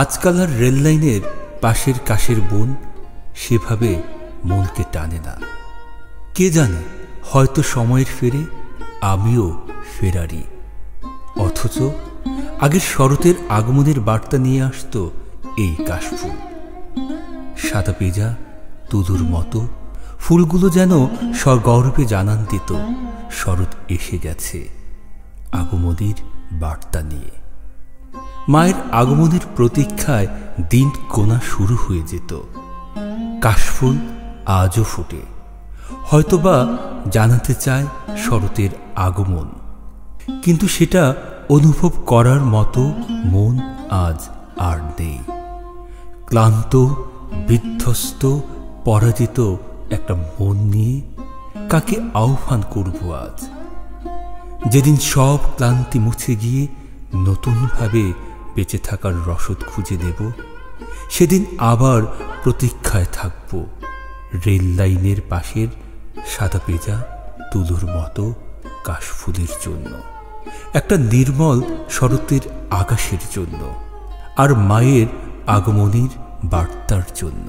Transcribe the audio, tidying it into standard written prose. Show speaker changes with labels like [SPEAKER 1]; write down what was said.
[SPEAKER 1] আজকাল আর রেল লাইনের পাশের কাশের বন সেভাবে মনকে টানে না। কে জানে, হয়তো সময়ের ফেরে আমিও ফেরারি। অথচ আগের শরতের আগমনের বার্তা নিয়ে আসতো এই কাশফুল। সাদা পেজা তুদুর মতো ফুলগুলো যেন সগর্বে জানান দিত শরৎ এসে গেছে আগমনের বার্তা নিয়ে। মায়ের আগমনের প্রতীক্ষায় দিন গোনা শুরু হয়ে যেত। কাশফুল আজও ফোটে, হয়তোবা জানাতে চায় শরতের আগমন, কিন্তু সেটা অনুভব করার মতো মন আজ আর নেই। ক্লান্ত, বিধ্বস্ত, পরাজিত একটা মন নিয়ে কাকে আহ্বান করব আজ? যেদিন সব ক্লান্তি মুছে গিয়ে নতুনভাবে বেঁচে থাকার রসদ খুঁজে নেব, সেদিন আবার প্রতীক্ষায় থাকব রেল লাইনের পাশের সাদা পেজা তুলোর মতো কাশফুলের জন্য, একটা নির্মল শরতের আকাশের জন্য, আর মায়ের আগমনের বার্তার জন্য।